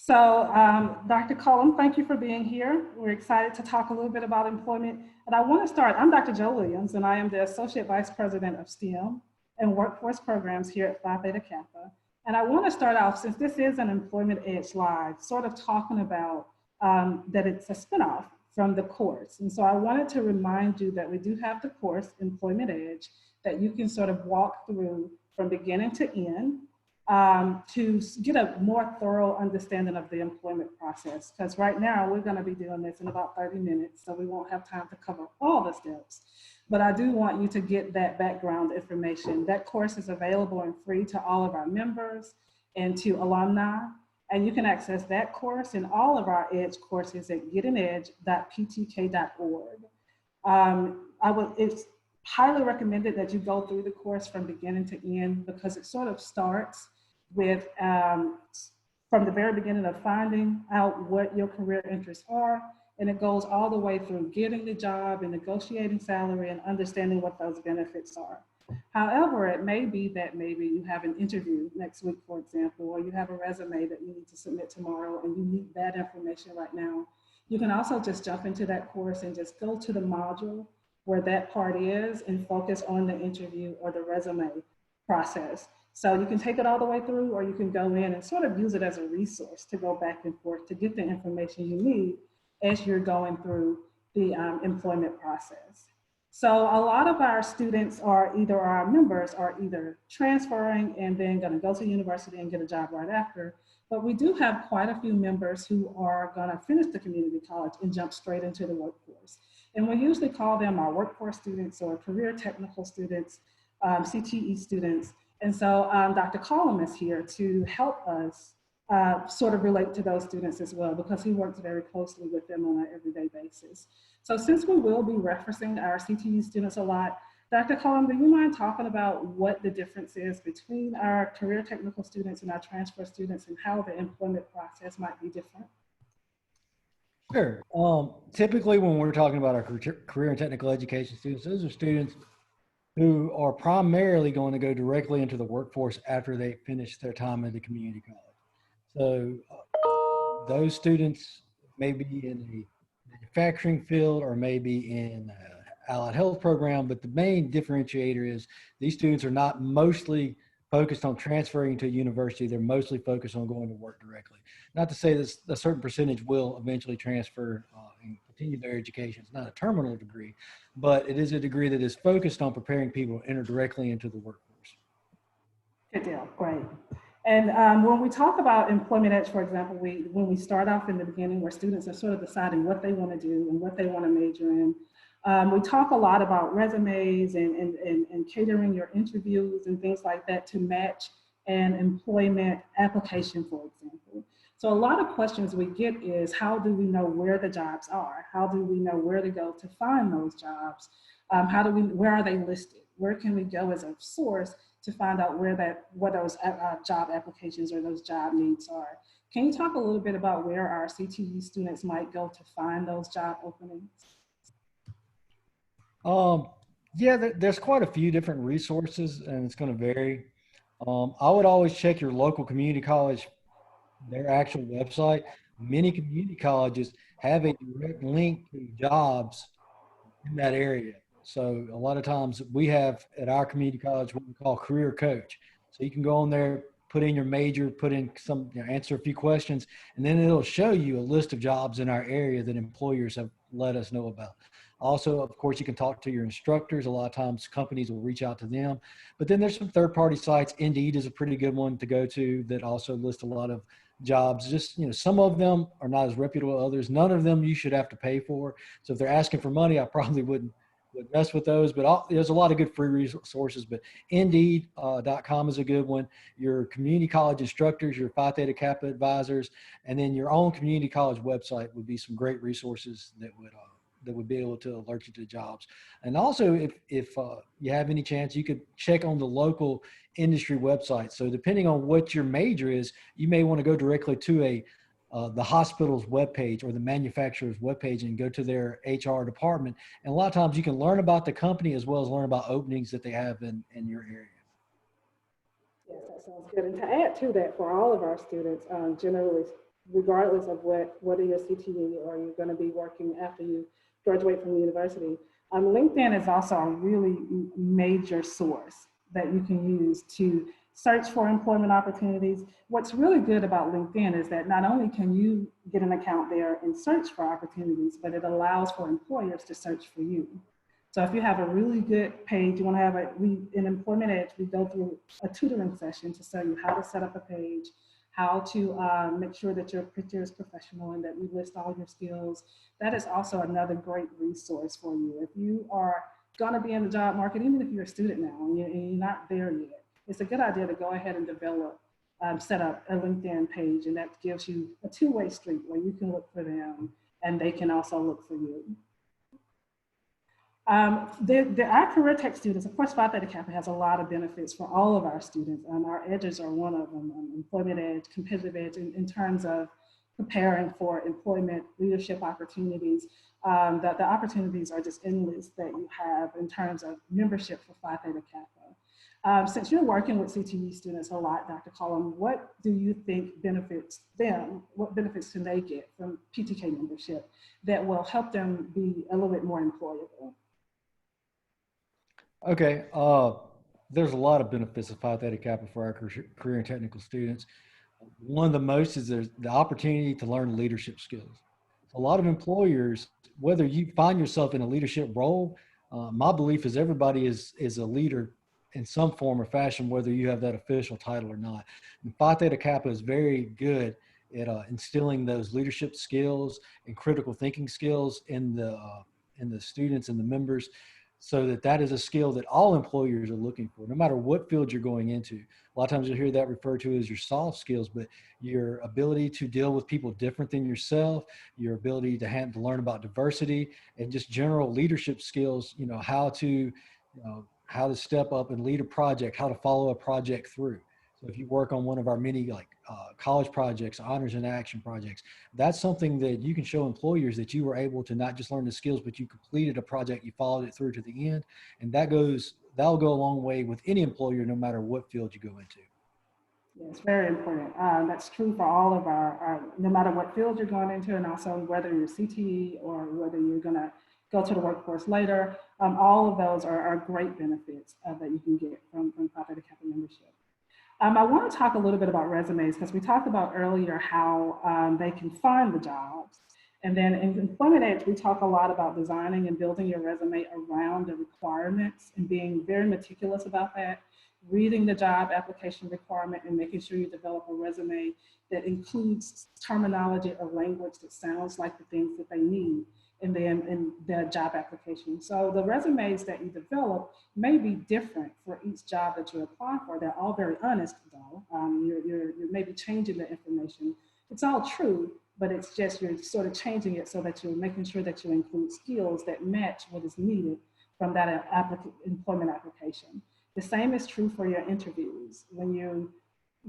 Dr. Collum, thank you for being here. We're excited to talk a little bit about employment. And I want to start, I'm Dr. Joe Williams, and I am the Associate Vice President of STEM and Workforce Programs here at Phi Theta Kappa. And I want to start off, since this is an Employment Edge Live, sort of talking about that it's a spinoff from the course. And so I wanted to remind you that we do have the course, Employment Edge, that you can sort of walk through from beginning to end. To get a more thorough understanding of the employment process. Because right now we're going to be doing this in about 30 minutes, so we won't have time to cover all the steps. But I do want you to get that background information. That course is available and free to all of our members and to alumni. And you can access that course and all of our EDGE courses at getanedge.ptk.org. It's highly recommended that you go through the course from beginning to end, because it sort of starts with from the very beginning of finding out what your career interests are, and it goes all the way through getting the job and negotiating salary and understanding what those benefits are. However, it may be that maybe you have an interview next week, for example, or you have a resume that you need to submit tomorrow and you need that information right now. You can also just jump into that course and just go to the module where that part is and focus on the interview or the resume process. So you can take it all the way through, or you can go in and sort of use it as a resource to go back and forth to get the information you need as you're going through the employment process. So a lot of our students are either our members are either transferring and then going to go to university and get a job right after. But we do have quite a few members who are going to finish the community college and jump straight into the workforce. And we usually call them our workforce students or career technical students, CTE students. And so Dr. Collum is here to help us sort of relate to those students as well, because he works very closely with them on an everyday basis. So since we will be referencing our CTE students a lot, Dr. Collum, do you mind talking about what the difference is between our career technical students and our transfer students and how the employment process might be different? Sure. Typically, when we're talking about our career and technical education students, those are students who are primarily going to go directly into the workforce after they finish their time at the community college. So those students may be in a manufacturing field or maybe in an allied health program, but the main differentiator is these students are not mostly focused on transferring to a university. They're mostly focused on going to work directly. Not to say that a certain percentage will eventually transfer and continue their education. It's not a terminal degree, but it is a degree that is focused on preparing people to enter directly into the workforce. Good deal, great. And when we talk about Employment Edge, for example, when we start off in the beginning where students are sort of deciding what they want to do and what they want to major in, we talk a lot about resumes and catering your interviews and things like that to match an employment application, for example. So a lot of questions we get is, how do we know where the jobs are? How do we know where to go to find those jobs? Where are they listed? Where can we go as a source to find out where those job applications or those job needs are? Can you talk a little bit about where our CTE students might go to find those job openings? Yeah, there's quite a few different resources, and it's going to vary. I would always check your local community college, their actual website. Many community colleges have a direct link to jobs in that area. So a lot of times we have at our community college what we call career coach. So you can go on there, put in your major, put in some, answer a few questions, and then it'll show you a list of jobs in our area that employers have let us know about. Also, of course, you can talk to your instructors. A lot of times companies will reach out to them, but then there's some third-party sites. Indeed is a pretty good one to go to that also lists a lot of jobs. Just, some of them are not as reputable as others. None of them you should have to pay for. So if they're asking for money, I probably wouldn't mess with those, but there's a lot of good free resources, but Indeed.com is a good one. Your community college instructors, your Phi Theta Kappa advisors, and then your own community college website would be some great resources that would be able to alert you to jobs. And also, if you have any chance, you could check on the local industry website. So depending on what your major is, you may want to go directly to the hospital's webpage or the manufacturer's webpage and go to their HR department. And a lot of times you can learn about the company as well as learn about openings that they have in your area. Yes, that sounds good. And to add to that, for all of our students, generally regardless of whether you're CTE or you're going to be working after you graduate from the university. LinkedIn is also a really major source that you can use to search for employment opportunities. What's really good about LinkedIn is that not only can you get an account there and search for opportunities, but it allows for employers to search for you. So if you have a really good page, you want to have in Employment Edge, we go through a tutoring session to show you how to set up a page, how to make sure that your picture is professional and that we list all your skills. That is also another great resource for you. If you are going to be in the job market, even if you're a student now and you're not there yet, it's a good idea to go ahead and develop, set up a LinkedIn page, and that gives you a two-way street where you can look for them and they can also look for you. Our career tech students, of course, Phi Theta Kappa has a lot of benefits for all of our students. Our edges are one of them, Employment Edge, Competitive Edge, in terms of preparing for employment, leadership opportunities. The opportunities are just endless that you have in terms of membership for Phi Theta Kappa. Since you're working with CTE students a lot, Dr. Collum, what do you think benefits them? What benefits can they get from PTK membership that will help them be a little bit more employable? Okay, there's a lot of benefits of Phi Theta Kappa for our career and technical students. One of the most is there's the opportunity to learn leadership skills. A lot of employers, whether you find yourself in a leadership role, my belief is everybody is a leader in some form or fashion, whether you have that official title or not. And Phi Theta Kappa is very good at instilling those leadership skills and critical thinking skills in the students and the members, so that is a skill that all employers are looking for, no matter what field you're going into. A lot of times you'll hear that referred to as your soft skills, but your ability to deal with people different than yourself, your ability to learn about diversity, and just general leadership skills, how to step up and lead a project, how to follow a project through. So if you work on one of our many college projects, honors and action projects, that's something that you can show employers that you were able to not just learn the skills, but you completed a project, you followed it through to the end. And that'll go a long way with any employer, no matter what field you go into. Yeah, it's very important. That's true for all of no matter what field you're going into, and also whether you're CTE or whether you're going to go to the workforce later. All of those are great benefits that you can get from Phi Theta Kappa membership. I want to talk a little bit about resumes, because we talked about earlier how they can find the jobs. And then in Employment Edge, we talk a lot about designing and building your resume around the requirements and being very meticulous about that, reading the job application requirement and making sure you develop a resume that includes terminology or language that sounds like the things that they need in the job application. So the resumes that you develop may be different for each job that you apply for. They're all very honest though. You're maybe changing the information. It's all true, but it's just you're sort of changing it so that you're making sure that you include skills that match what is needed from that employment application. The same is true for your interviews.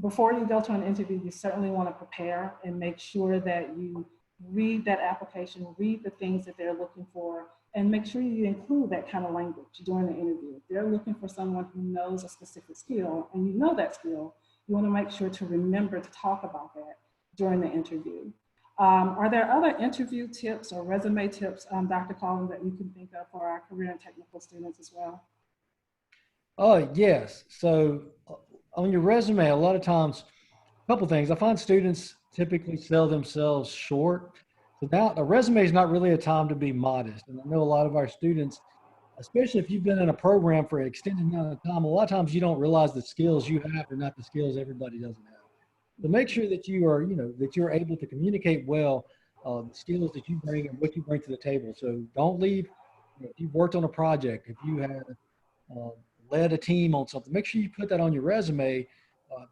Before you go to an interview, you certainly want to prepare and make sure that you read that application, read the things that they're looking for, and make sure you include that kind of language during the interview. If they're looking for someone who knows a specific skill and you know that skill, you want to make sure to remember to talk about that during the interview. Are there other interview tips or resume tips, Dr. Collum, that you can think of for our career and technical students as well? Oh, yes. So on your resume, a lot of times, a couple things. I find students typically sell themselves short. So now a resume is not really a time to be modest. And I know a lot of our students, especially if you've been in a program for an extended amount of time, a lot of times you don't realize the skills you have are not the skills everybody doesn't have. So make sure that you are, that you're able to communicate well the skills that you bring and what you bring to the table. So don't leave, if you've worked on a project, if you have led a team on something, make sure you put that on your resume,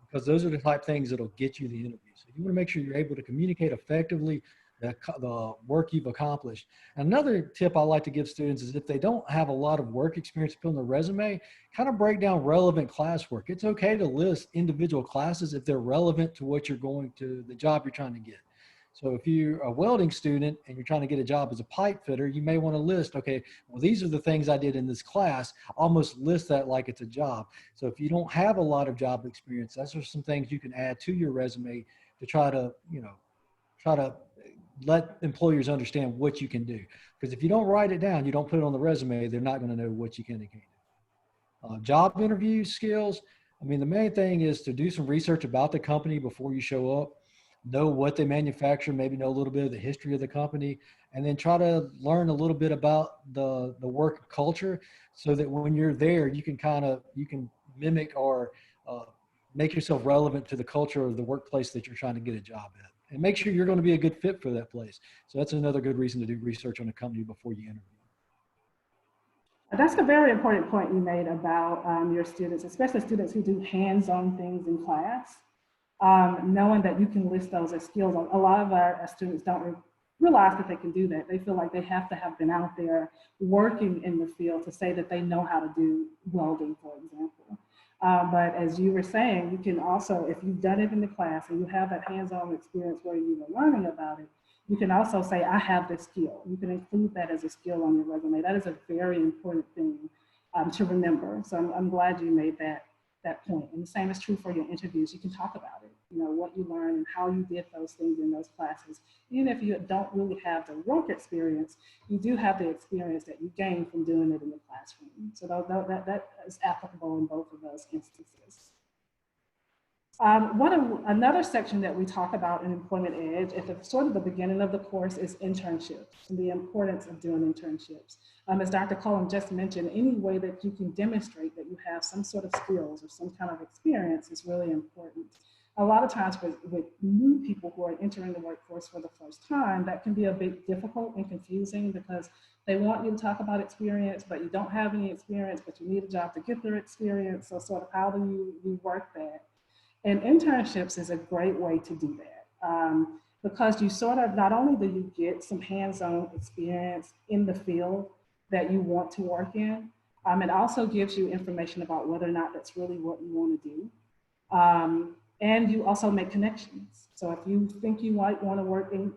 because those are the type of things that'll get you the interview. So you want to make sure you're able to communicate effectively the work you've accomplished. Another tip I like to give students is if they don't have a lot of work experience to put on their resume, kind of break down relevant classwork. It's okay to list individual classes if they're relevant to what you're going to, the job you're trying to get. So if you're a welding student and you're trying to get a job as a pipe fitter, you may want to list, okay, well, these are the things I did in this class, almost list that like it's a job. So if you don't have a lot of job experience, those are some things you can add to your resume to try to, try to let employers understand what you can do. Because if you don't write it down, you don't put it on the resume, they're not going to know what you can and can't do. Job interview skills. I mean, the main thing is to do some research about the company before you show up, know what they manufacture, maybe know a little bit of the history of the company, and then try to learn a little bit about the work culture so that when you're there, you can you can mimic or make yourself relevant to the culture of the workplace that you're trying to get a job at. And make sure you're going to be a good fit for that place. So that's another good reason to do research on a company before you interview. That's a very important point you made about your students, especially students who do hands-on things in class. Knowing that you can list those as skills. A lot of our students don't realize that they can do that. They feel like they have to have been out there working in the field to say that they know how to do welding, for example. But as you were saying, you can also, if you've done it in the class and you have that hands-on experience where you were learning about it, you can also say, I have this skill. You can include that as a skill on your resume. That is a very important thing to remember. So I'm glad you made that point. And the same is true for your interviews. You can talk about it, you know, what you learned and how you did those things in those classes. Even if you don't really have the work experience, you do have the experience that you gained from doing it in the classroom. So that is applicable in both of those instances. Another section that we talk about in Employment Edge at the sort of the beginning of the course is internships and the importance of doing internships. As Dr. Collum just mentioned, any way that you can demonstrate that you have some sort of skills or some kind of experience is really important. A lot of times with new people who are entering the workforce for the first time, that can be a bit difficult and confusing because they want you to talk about experience, but you don't have any experience, but you need a job to get their experience. So sort of how do you work that? And internships is a great way to do that because you sort of, not only do you get some hands-on experience in the field that you want to work in, it also gives you information about whether or not that's really what you want to do. And you also make connections. So if you think you might want to work in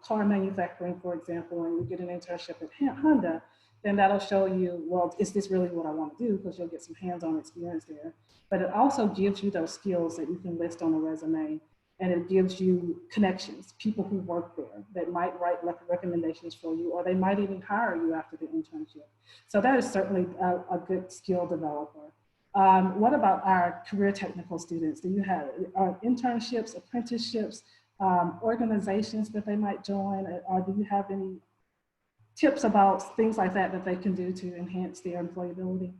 car manufacturing, for example, and you get an internship at Honda, then that'll show you, well, is this really what I want to do? Because you'll get some hands-on experience there. But it also gives you those skills that you can list on a resume, and it gives you connections, people who work there that might write recommendations for you, or they might even hire you after the internship. So that is certainly a good skill developer. What about our career technical students? Do you have internships, apprenticeships, organizations that they might join, or do you have any tips about things like that they can do to enhance their employability?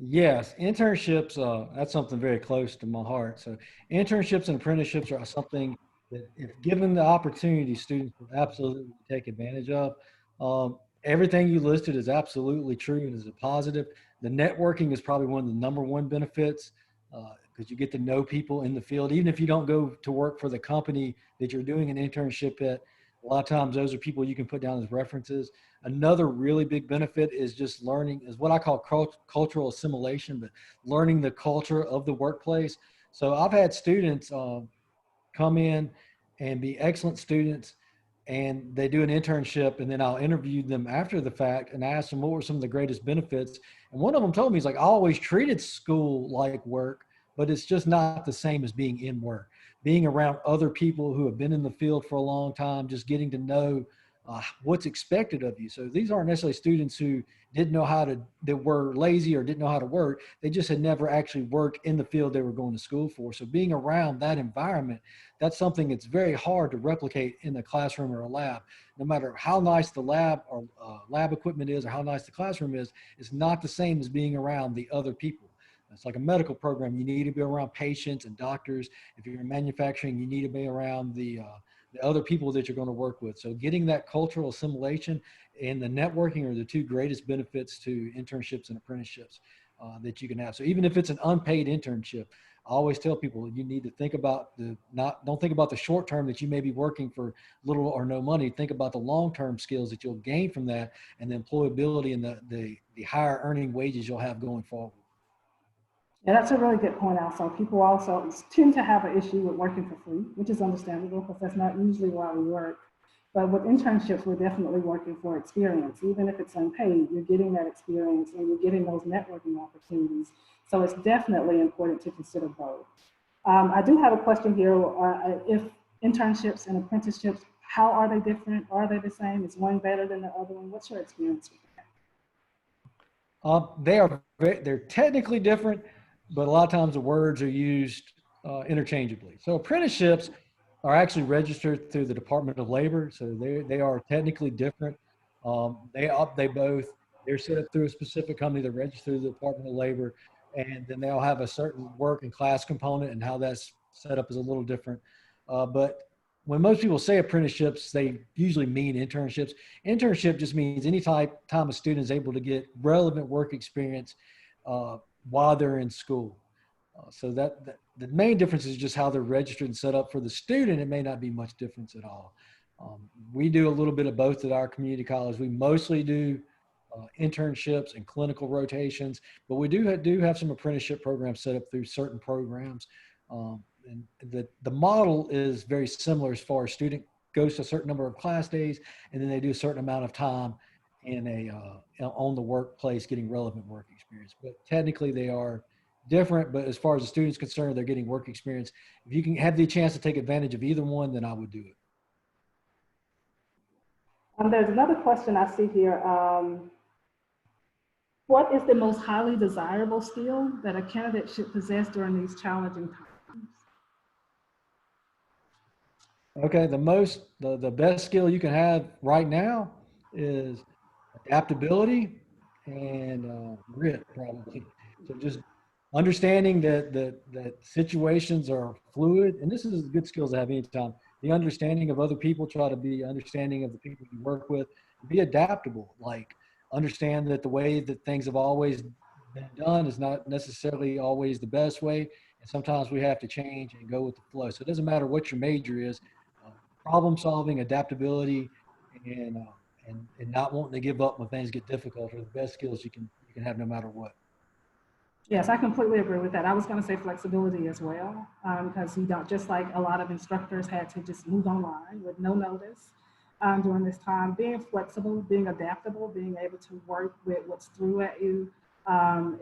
Yes, internships, that's something very close to my heart. So internships and apprenticeships are something that if given the opportunity, students will absolutely take advantage of. Everything you listed is absolutely true and is a positive. The networking is probably one of the #1 benefits because you get to know people in the field. Even if you don't go to work for the company that you're doing an internship at, a lot of times those are people you can put down as references. Another really big benefit is just learning, is what I call cultural assimilation, but learning the culture of the workplace. So I've had students come in and be excellent students, and they do an internship, and then I'll interview them after the fact and ask them what were some of the greatest benefits. And one of them told me, he's like, I always treated school like work, but it's just not the same as being in work. Being around other people who have been in the field for a long time, just getting to know what's expected of you. So these aren't necessarily students who didn't know how to, that were lazy or didn't know how to work. They just had never actually worked in the field they were going to school for. So being around that environment, that's something that's very hard to replicate in the classroom or a lab. No matter how nice the lab or lab equipment is or how nice the classroom is, it's not the same as being around the other people. It's like a medical program. You need to be around patients and doctors. If you're in manufacturing, you need to be around the other people that you're going to work with. So getting that cultural assimilation and the networking are the two greatest benefits to internships and apprenticeships that you can have. So even if it's an unpaid internship, I always tell people you need to think about don't think about the short term that you may be working for little or no money. Think about the long-term skills that you'll gain from that and the employability and the higher earning wages you'll have going forward. Yeah, that's a really good point also. People also tend to have an issue with working for free, which is understandable because that's not usually why we work. But with internships, we're definitely working for experience. Even if it's unpaid, you're getting that experience and you're getting those networking opportunities. So it's definitely important to consider both. I do have a question here. If internships and apprenticeships, how are they different? Are they the same? Is one better than the other one? What's your experience with They're technically different, but a lot of times the words are used interchangeably. So apprenticeships are actually registered through the Department of Labor, so they are technically different. They're set up through a specific company that registers through the Department of Labor, and then they'll have a certain work and class component, and how that's set up is a little different. But when most people say apprenticeships, they usually mean internships. Internship just means any time a student is able to get relevant work experience while they're in school. So the main difference is just how they're registered and set up. For the student, it may not be much difference at all. We do a little bit of both at our community college. We mostly do internships and clinical rotations, but we do have some apprenticeship programs set up through certain programs. And the model is very similar as far as student goes to a certain number of class days, and then they do a certain amount of time in on the workplace getting relevant work experience. But technically they are different, but as far as the student's concerned, they're getting work experience. If you can have the chance to take advantage of either one, then I would do it. There's another question I see here. What is the most highly desirable skill that a candidate should possess during these challenging times? Okay, the best skill you can have right now is adaptability and grit, probably. So just understanding that situations are fluid, and this is good skills to have anytime. The understanding of other people, try to be understanding of the people you work with, be adaptable, like understand that the way that things have always been done is not necessarily always the best way. And sometimes we have to change and go with the flow. So it doesn't matter what your major is, problem solving, adaptability, and not wanting to give up when things get difficult are the best skills you can have no matter what. Yes, I completely agree with that. I was going to say flexibility as well, because you don't, just like a lot of instructors had to just move online with no notice during this time, being flexible, being adaptable, being able to work with what's thrown at you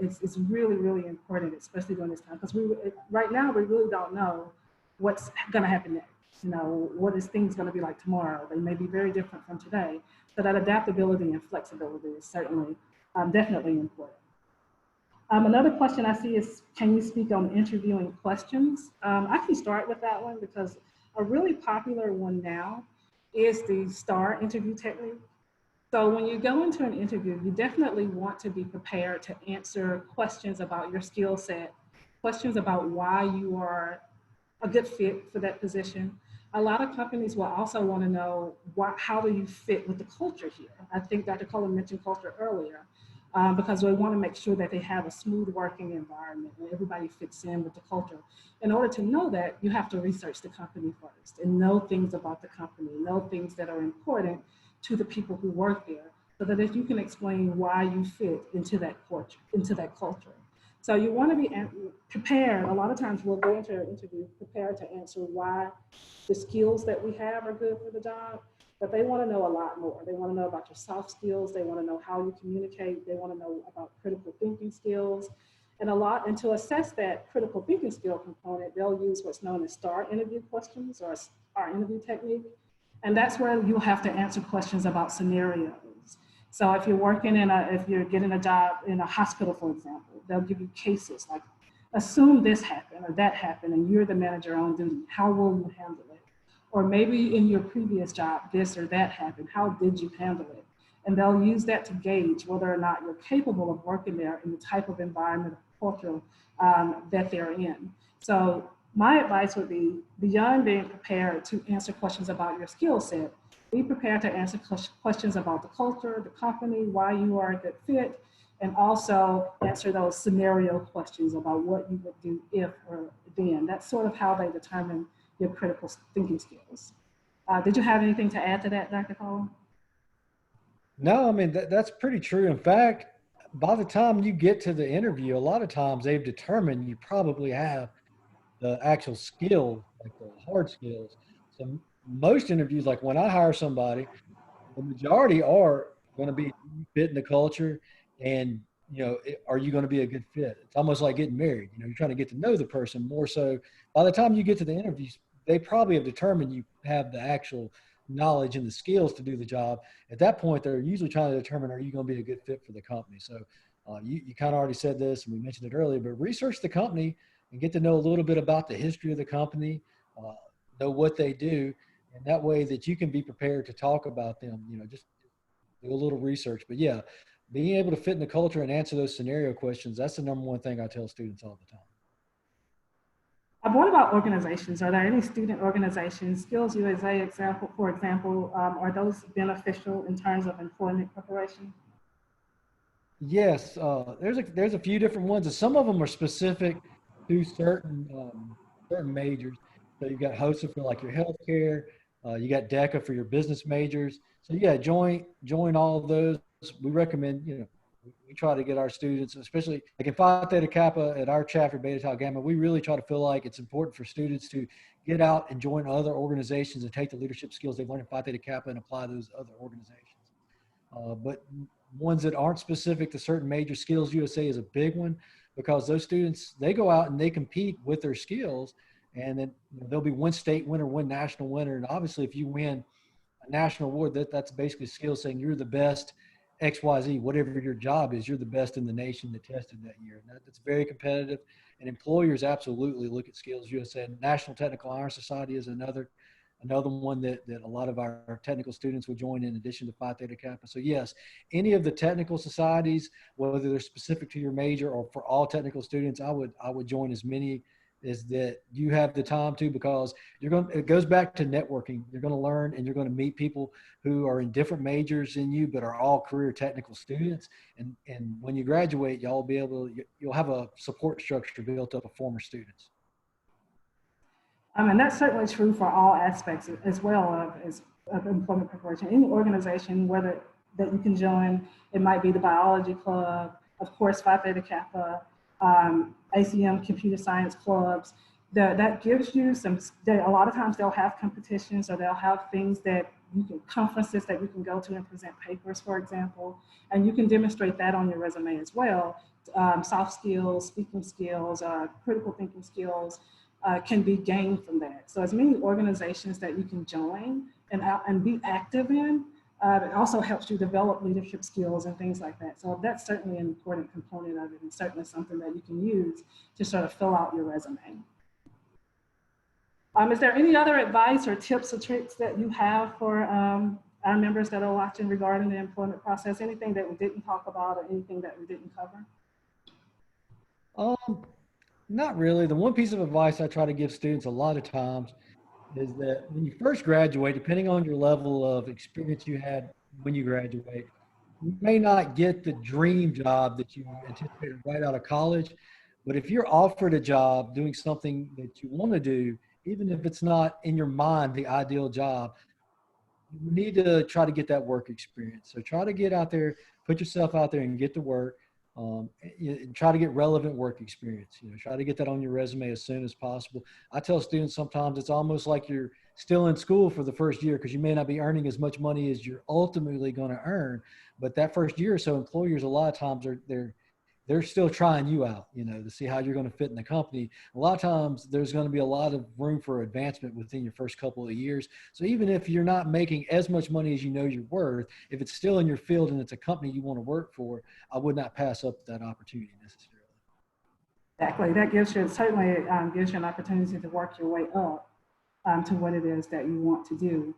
is really, really important, especially during this time, because right now we really don't know what's going to happen next. You know, what is things going to be like tomorrow? They may be very different from today. So that adaptability and flexibility is certainly definitely important. Another question I see is, can you speak on interviewing questions? I can start with that one because a really popular one now is the STAR interview technique. So when you go into an interview, you definitely want to be prepared to answer questions about your skill set, questions about why you are a good fit for that position. A lot of companies will also want to know how do you fit with the culture here. I think Dr. Collum mentioned culture earlier. Because we want to make sure that they have a smooth working environment where everybody fits in with the culture. In order to know that, you have to research the company first and know things about the company, know things that are important to the people who work there, so that if you can explain why you fit into that culture. So you want to be prepared. A lot of times we'll go into an interview prepared to answer why the skills that we have are good for the job. But they want to know a lot more. They want to know about your soft skills. They want to know how you communicate. They want to know about critical thinking skills. And to assess that critical thinking skill component, they'll use what's known as STAR interview questions or STAR interview technique. And that's where you'll have to answer questions about scenarios. So if you're getting a job in a hospital, for example, they'll give you cases like, assume this happened or that happened, and you're the manager on duty. How will you handle it? Or maybe in your previous job, this or that happened. How did you handle it? And they'll use that to gauge whether or not you're capable of working there in the type of environment or culture that they're in. So my advice would be, beyond being prepared to answer questions about your skill set, be prepared to answer questions about the culture, the company, why you are a good fit, and also answer those scenario questions about what you would do if or then. That's sort of how they determine your critical thinking skills. Did you have anything to add to that, Dr. Collum? No, I mean, that's pretty true. In fact, by the time you get to the interview, a lot of times they've determined you probably have the actual skills, like the hard skills. So most interviews, like when I hire somebody, the majority are going to be fit in the culture, and are you going to be a good fit? It's almost like getting married. You're trying to get to know the person more. So by the time you get to the interview, they probably have determined you have the actual knowledge and the skills to do the job. At that point, they're usually trying to determine, are you going to be a good fit for the company? So you kind of already said this, and we mentioned it earlier, but research the company and get to know a little bit about the history of the company, know what they do, and that way that you can be prepared to talk about them, just do a little research. But yeah, being able to fit in the culture and answer those scenario questions, that's the number one thing I tell students all the time. What about organizations? Are there any student organizations, Skills USA example, for example, are those beneficial in terms of employment preparation? Yes, there's a few different ones, and some of them are specific to certain majors. So you've got HOSA for like your healthcare, you got DECA for your business majors. So yeah, join all of those. We recommend, we try to get our students, especially like in Phi Theta Kappa at our chapter Beta Tau Gamma, we really try to feel like it's important for students to get out and join other organizations and take the leadership skills they've learned in Phi Theta Kappa and apply those other organizations. But ones that aren't specific to certain major, Skills USA is a big one, because those students, they go out and they compete with their skills, and then they'll be one state winner, one national winner. And obviously if you win a national award, that's basically skills saying you're the best XYZ, whatever your job is, you're the best in the nation that tested that year. And that's very competitive, and employers absolutely look at Skills USA. National Technical Honor Society is another one that a lot of our technical students would join in addition to Phi Theta Kappa. So yes, any of the technical societies, whether they're specific to your major or for all technical students, I would join as many as that you have the time to, because it goes back to networking. You're going to learn and you're going to meet people who are in different majors than you, but are all career technical students. And when you graduate, you'll have a support structure built up of former students. And that's certainly true for all aspects as well of employment preparation. Any organization, whether that you can join, it might be the biology club, of course, Phi Theta Kappa, ACM computer science clubs, that gives you a lot of times they'll have competitions, or they'll have things conferences that you can go to and present papers, for example, and you can demonstrate that on your resume as well. Soft skills, speaking skills, critical thinking skills, can be gained from that. So as many organizations that you can join and be active in, it also helps you develop leadership skills and things like that. So that's certainly an important component of it, and certainly something that you can use to sort of fill out your resume. Is there any other advice or tips or tricks that you have for our members that are watching regarding the employment process? Anything that we didn't talk about or anything that we didn't cover? Not really. The one piece of advice I try to give students a lot of times is that when you first graduate, depending on your level of experience you had when you graduate, you may not get the dream job that you anticipated right out of college. But if you're offered a job doing something that you want to do, even if it's not in your mind the ideal job, you need to try to get that work experience. So try to get out there, put yourself out there and get to work. And try to get relevant work experience. Try to get that on your resume as soon as possible. I tell students sometimes it's almost like you're still in school for the first year, because you may not be earning as much money as you're ultimately going to earn. But that first year or so, employers a lot of times they're still trying you out, to see how you're going to fit in the company. A lot of times there's going to be a lot of room for advancement within your first couple of years. So even if you're not making as much money as you know you're worth, if it's still in your field and it's a company you want to work for, I would not pass up that opportunity necessarily. Exactly. That certainly gives you an opportunity to work your way up to what it is that you want to do.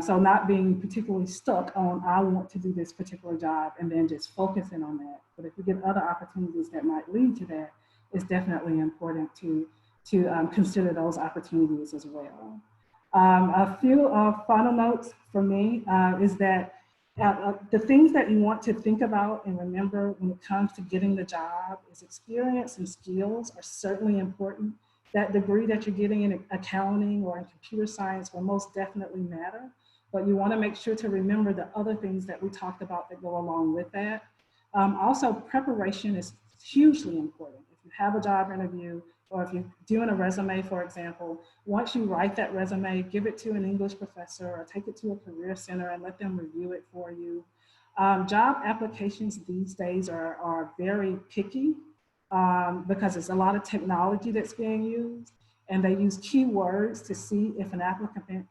So not being particularly stuck on, I want to do this particular job, and then just focusing on that. But if you get other opportunities that might lead to that, it's definitely important to consider those opportunities as well. A few final notes for me is that the things that you want to think about and remember when it comes to getting the job is experience and skills are certainly important. That degree that you're getting in accounting or in computer science will most definitely matter, but you want to make sure to remember the other things that we talked about that go along with that. Also, preparation is hugely important. If you have a job interview, or if you're doing a resume, for example, once you write that resume, give it to an English professor or take it to a career center and let them review it for you. Job applications these days are very picky because it's a lot of technology that's being used. and they use keywords to see if an applicant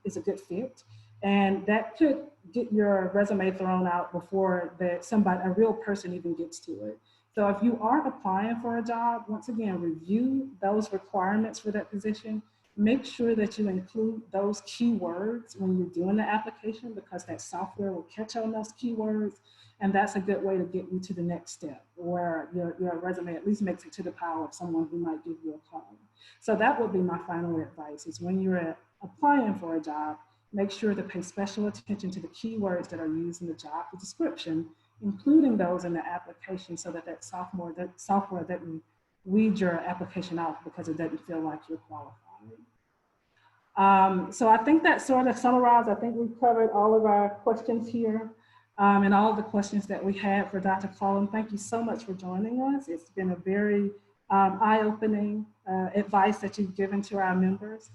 is a good fit. And that could get your resume thrown out before a real person even gets to it. So if you are applying for a job, once again, review those requirements for that position. Make sure that you include those keywords when you're doing the application, because that software will catch on those keywords. And that's a good way to get you to the next step, where your resume at least makes it to the pile of someone who might give you a call. So that would be my final advice, is when you're applying for a job, make sure to pay special attention to the keywords that are used in the job description, including those in the application, so that software doesn't weed your application out because it doesn't feel like you're qualified. So I think that sort of summarized. I think we've covered all of our questions here, and all of the questions that we had for Dr. Collum. Thank you so much for joining us. It's been a very eye-opening advice that you've given to our members.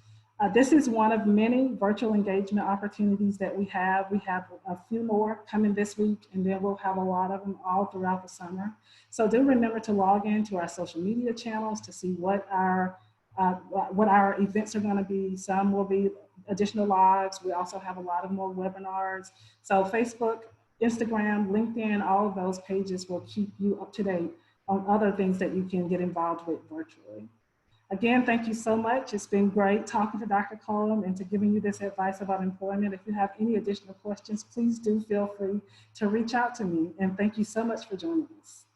This is one of many virtual engagement opportunities that we have. We have a few more coming this week, and then we'll have a lot of them all throughout the summer. So do remember to log into our social media channels to see what our events are going to be. Some will be additional lives. We also have a lot of more webinars. So Facebook, Instagram, LinkedIn, all of those pages will keep you up to date on other things that you can get involved with virtually. Again, thank you so much. It's been great talking to Dr. Collum and to giving you this advice about employment. If you have any additional questions, please do feel free to reach out to me. And thank you so much for joining us.